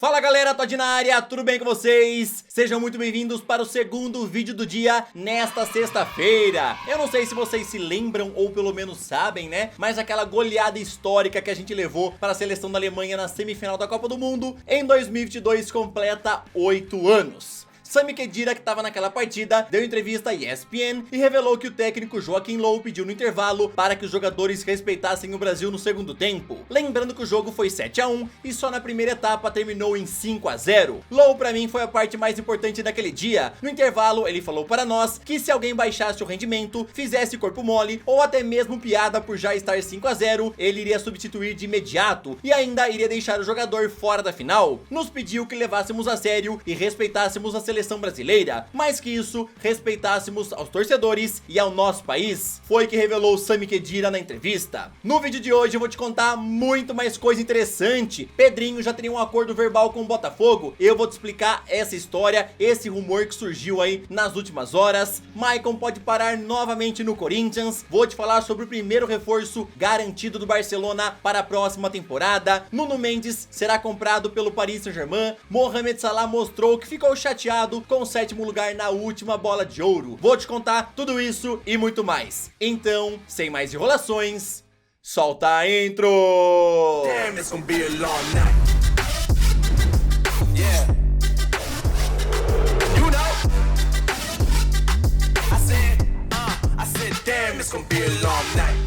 Fala galera, Todd na área, tudo bem com vocês? Sejam muito bem-vindos para o segundo vídeo do dia nesta sexta-feira. Eu não sei se vocês se lembram ou pelo menos sabem, né? Mas aquela goleada histórica que a gente levou para a seleção da Alemanha na semifinal da Copa do Mundo em 2022 completa 8 anos. Sami Khedira, que estava naquela partida, deu entrevista à ESPN e revelou que o técnico Joachim Löw pediu no intervalo para que os jogadores respeitassem o Brasil no segundo tempo. Lembrando que o jogo foi 7-1 e só na primeira etapa terminou em 5-0. Löw pra mim foi a parte mais importante daquele dia. No intervalo ele falou para nós que se alguém baixasse o rendimento, fizesse corpo mole ou até mesmo piada por já estar 5-0, ele iria substituir de imediato e ainda iria deixar o jogador fora da final. Nos pediu que levássemos a sério e respeitássemos a seleção brasileira, mais que isso, respeitássemos aos torcedores e ao nosso país. Foi que revelou Sami Khedira na entrevista. No vídeo de hoje eu vou te contar muito mais coisa interessante. Pedrinho já teria um acordo verbal com o Botafogo. Eu vou te explicar essa história, esse rumor que surgiu aí nas últimas horas. Maicon pode parar novamente no Corinthians. Vou te falar sobre o primeiro reforço garantido do Barcelona para a próxima temporada. Nuno Mendes será comprado pelo Paris Saint-Germain. Mohamed Salah mostrou que ficou chateado com o 7º lugar na última bola de ouro. Vou te contar tudo isso e muito mais. Então, sem mais enrolações, solta a intro! Damn, it's gonna be a long night. Yeah. You know. I said, damn, it's gonna be a long night.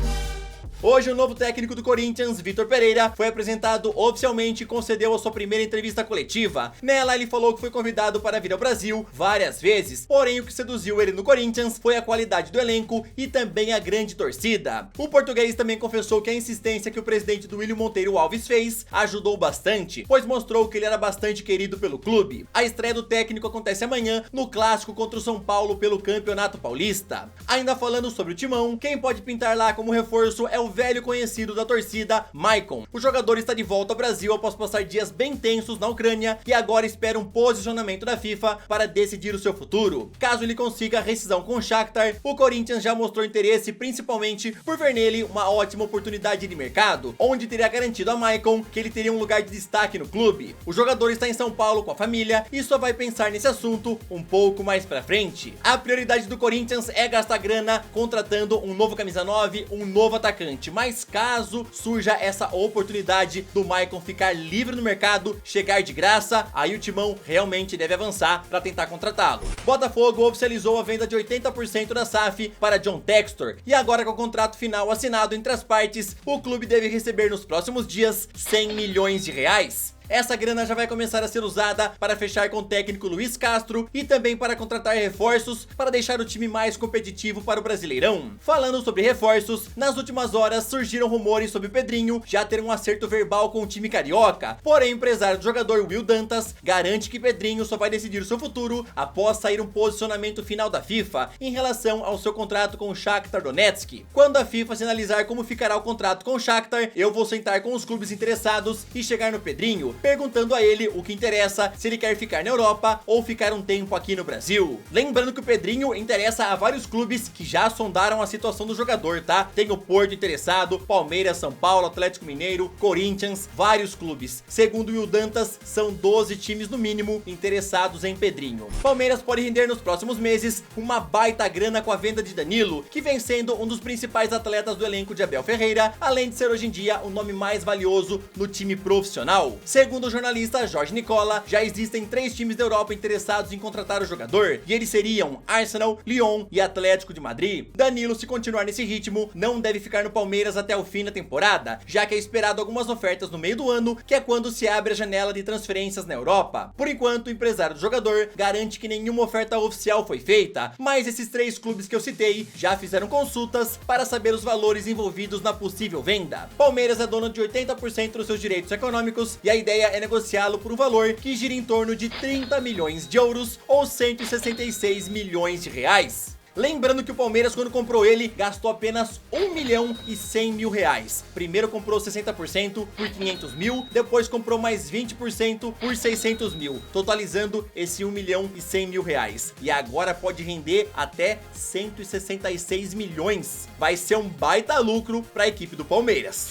Hoje o novo técnico do Corinthians, Vitor Pereira, foi apresentado oficialmente e concedeu a sua primeira entrevista coletiva. Nela ele falou que foi convidado para vir ao Brasil várias vezes, porém o que seduziu ele no Corinthians foi a qualidade do elenco e também a grande torcida. O português também confessou que a insistência que o presidente do Willian Monteiro Alves fez ajudou bastante, pois mostrou que ele era bastante querido pelo clube. A estreia do técnico acontece amanhã no clássico contra o São Paulo pelo Campeonato Paulista. Ainda falando sobre o timão, quem pode pintar lá como reforço é o velho conhecido da torcida, Maicon. O jogador está de volta ao Brasil após passar dias bem tensos na Ucrânia e agora espera um posicionamento da FIFA para decidir o seu futuro. Caso ele consiga a rescisão com o Shakhtar, o Corinthians já mostrou interesse principalmente por ver nele uma ótima oportunidade de mercado, onde teria garantido a Maicon que ele teria um lugar de destaque no clube. O jogador está em São Paulo com a família e só vai pensar nesse assunto um pouco mais pra frente. A prioridade do Corinthians é gastar grana contratando um novo camisa 9, um novo atacante. Mas caso surja essa oportunidade do Maicon ficar livre no mercado, chegar de graça, aí o timão realmente deve avançar para tentar contratá-lo. Botafogo oficializou a venda de 80% da SAF para John Textor e agora com o contrato final assinado entre as partes, o clube deve receber nos próximos dias 100 milhões de reais. Essa grana já vai começar a ser usada para fechar com o técnico Luiz Castro e também para contratar reforços para deixar o time mais competitivo para o Brasileirão. Falando sobre reforços, nas últimas horas surgiram rumores sobre o Pedrinho já ter um acerto verbal com o time carioca, porém o empresário do jogador Will Dantas garante que Pedrinho só vai decidir o seu futuro após sair um posicionamento final da FIFA em relação ao seu contrato com o Shakhtar Donetsk. Quando a FIFA sinalizar como ficará o contrato com o Shakhtar, eu vou sentar com os clubes interessados e chegar no Pedrinho, perguntando a ele o que interessa, se ele quer ficar na Europa ou ficar um tempo aqui no Brasil. Lembrando que o Pedrinho interessa a vários clubes que já sondaram a situação do jogador, tá? Tem o Porto interessado, Palmeiras, São Paulo, Atlético Mineiro, Corinthians, vários clubes. Segundo o Will Dantas, são 12 times no mínimo interessados em Pedrinho. Palmeiras pode render nos próximos meses uma baita grana com a venda de Danilo, que vem sendo um dos principais atletas do elenco de Abel Ferreira, além de ser hoje em dia o nome mais valioso no time profissional. Segundo o jornalista Jorge Nicola, já existem 3 times da Europa interessados em contratar o jogador, e eles seriam Arsenal, Lyon e Atlético de Madrid. Danilo, se continuar nesse ritmo, não deve ficar no Palmeiras até o fim da temporada, já que é esperado algumas ofertas no meio do ano, que é quando se abre a janela de transferências na Europa. Por enquanto, o empresário do jogador garante que nenhuma oferta oficial foi feita, mas esses 3 clubes que eu citei já fizeram consultas para saber os valores envolvidos na possível venda. Palmeiras é dono de 80% dos seus direitos econômicos e a ideia é negociá-lo por um valor que gira em torno de 30 milhões de euros ou 166 milhões de reais. Lembrando que o Palmeiras, quando comprou ele, gastou apenas 1 milhão e 100 mil reais. Primeiro comprou 60% por 500 mil, depois comprou mais 20% por 600 mil, totalizando esse 1 milhão e 100 mil reais. E agora pode render até 166 milhões. Vai ser um baita lucro para a equipe do Palmeiras.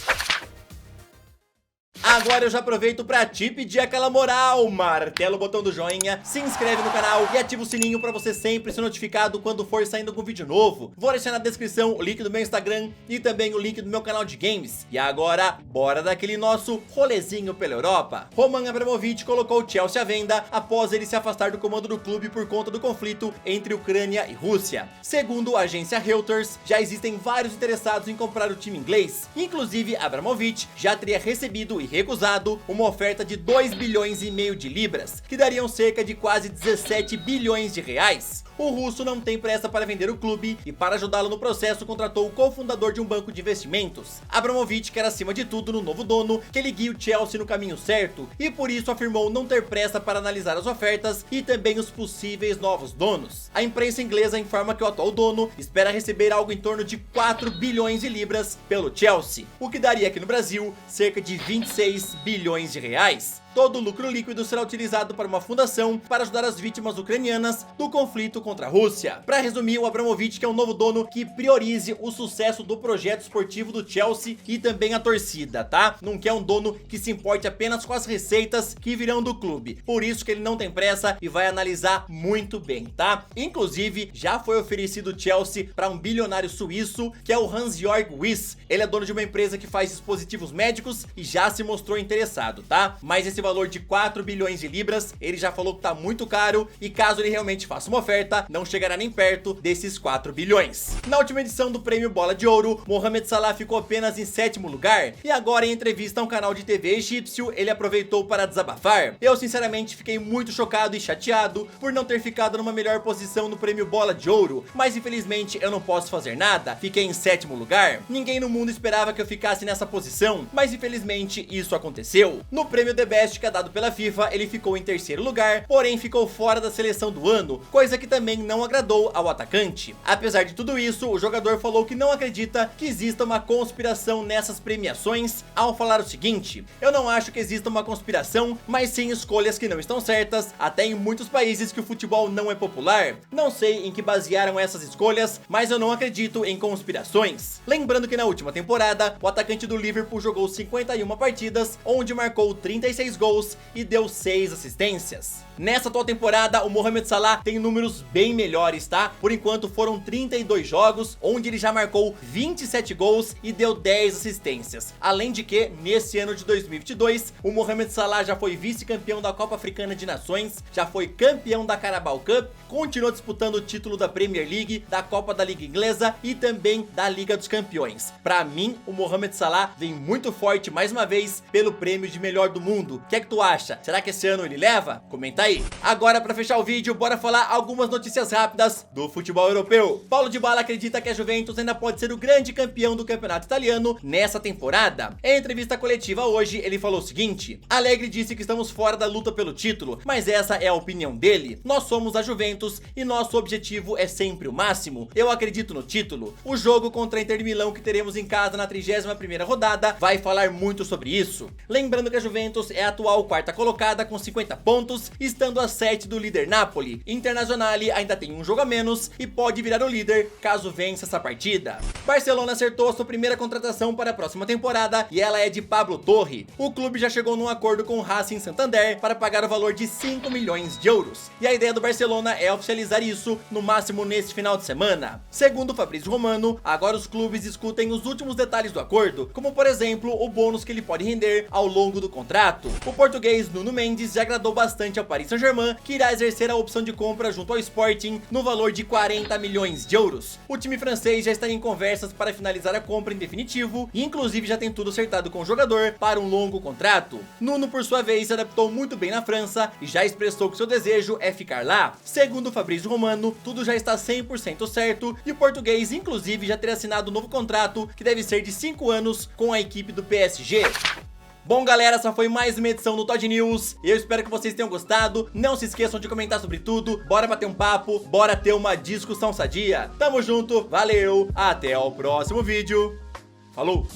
Agora eu já aproveito pra te pedir aquela moral, martela o botão do joinha, se inscreve no canal e ativa o sininho pra você sempre ser notificado quando for saindo algum vídeo novo. Vou deixar na descrição o link do meu Instagram e também o link do meu canal de games. E agora, bora daquele nosso rolezinho pela Europa. Roman Abramovich colocou o Chelsea à venda após ele se afastar do comando do clube por conta do conflito entre Ucrânia e Rússia. Segundo a agência Reuters, já existem vários interessados em comprar o time inglês. Inclusive, Abramovich já teria recebido e recusado uma oferta de 2,5 bilhões de libras, que dariam cerca de quase 17 bilhões de reais. O russo não tem pressa para vender o clube e, para ajudá-lo no processo, contratou o cofundador de um banco de investimentos. Abramovich quer, acima de tudo, no novo dono, que ele guie o Chelsea no caminho certo e por isso afirmou não ter pressa para analisar as ofertas e também os possíveis novos donos. A imprensa inglesa informa que o atual dono espera receber algo em torno de 4 bilhões de libras pelo Chelsea, o que daria aqui no Brasil cerca de 26 bilhões de reais. Todo o lucro líquido será utilizado para uma fundação para ajudar as vítimas ucranianas do conflito contra a Rússia. Para resumir, o Abramovich quer um novo dono que priorize o sucesso do projeto esportivo do Chelsea e também a torcida, tá? Não quer um dono que se importe apenas com as receitas que virão do clube. Por isso que ele não tem pressa e vai analisar muito bem, tá? Inclusive, já foi oferecido o Chelsea para um bilionário suíço, que é o Hans-Jörg Wyss. Ele é dono de uma empresa que faz dispositivos médicos e já se mostrou interessado, tá? Mas esse valor de 4 bilhões de libras, ele já falou que tá muito caro e caso ele realmente faça uma oferta, não chegará nem perto desses 4 bilhões. Na última edição do prêmio Bola de Ouro, Mohamed Salah ficou apenas em 7º lugar e agora, em entrevista a um canal de TV egípcio, ele aproveitou para desabafar. Eu sinceramente fiquei muito chocado e chateado por não ter ficado numa melhor posição no prêmio Bola de Ouro, mas infelizmente eu não posso fazer nada. Fiquei em 7º lugar. Ninguém no mundo esperava que eu ficasse nessa posição, mas infelizmente isso aconteceu. No prêmio The Best, que é dado pela FIFA, ele ficou em 3º lugar, porém ficou fora da seleção do ano, coisa que também não agradou ao atacante. Apesar de tudo isso, o jogador falou que não acredita que exista uma conspiração nessas premiações, ao falar o seguinte: eu não acho que exista uma conspiração, mas sim escolhas que não estão certas, até em muitos países que o futebol não é popular. Não sei em que basearam essas escolhas, mas eu não acredito em conspirações. Lembrando que na última temporada, o atacante do Liverpool jogou 51 partidas, onde marcou 36 gols e deu 6 assistências. Nessa atual temporada, o Mohamed Salah tem números bem melhores, tá? Por enquanto foram 32 jogos, onde ele já marcou 27 gols e deu 10 assistências. Além de que, nesse ano de 2022, o Mohamed Salah já foi vice-campeão da Copa Africana de Nações, já foi campeão da Carabao Cup, continuou disputando o título da Premier League, da Copa da Liga Inglesa e também da Liga dos Campeões. Pra mim, o Mohamed Salah vem muito forte mais uma vez pelo prêmio de melhor do mundo. O que é que tu acha? Será que esse ano ele leva? Comenta aí. Agora, pra fechar o vídeo, bora falar algumas notícias rápidas do futebol europeu. Paulo Dybala acredita que a Juventus ainda pode ser o grande campeão do campeonato italiano nessa temporada. Em entrevista coletiva hoje, ele falou o seguinte: Allegri disse que estamos fora da luta pelo título, mas essa é a opinião dele. Nós somos a Juventus e nosso objetivo é sempre o máximo. Eu acredito no título. O jogo contra a Inter de Milão que teremos em casa na 31ª rodada vai falar muito sobre isso. Lembrando que a Juventus é a atual quarta colocada com 50 pontos, estando a 7 do líder Napoli. Internazionale ainda tem um jogo a menos e pode virar o líder caso vença essa partida. Barcelona acertou a sua primeira contratação para a próxima temporada e ela é de Pablo Torre. O clube já chegou num acordo com o Racing Santander para pagar o valor de 5 milhões de euros. E a ideia do Barcelona é oficializar isso no máximo neste final de semana. Segundo Fabrício Romano, agora os clubes discutem os últimos detalhes do acordo, como por exemplo o bônus que ele pode render ao longo do contrato. O português Nuno Mendes já agradou bastante ao Paris Saint-Germain, que irá exercer a opção de compra junto ao Sporting no valor de 40 milhões de euros. O time francês já está em conversas para finalizar a compra em definitivo e inclusive já tem tudo acertado com o jogador para um longo contrato. Nuno, por sua vez, se adaptou muito bem na França e já expressou que seu desejo é ficar lá. Segundo Fabrício Romano, tudo já está 100% certo e o português inclusive já terá assinado um novo contrato que deve ser de 5 anos com a equipe do PSG. Bom galera, essa foi mais uma edição do Todd News. Eu espero que vocês tenham gostado. Não se esqueçam de comentar sobre tudo. Bora bater um papo, bora ter uma discussão sadia. Tamo junto, valeu, até o próximo vídeo. Falou!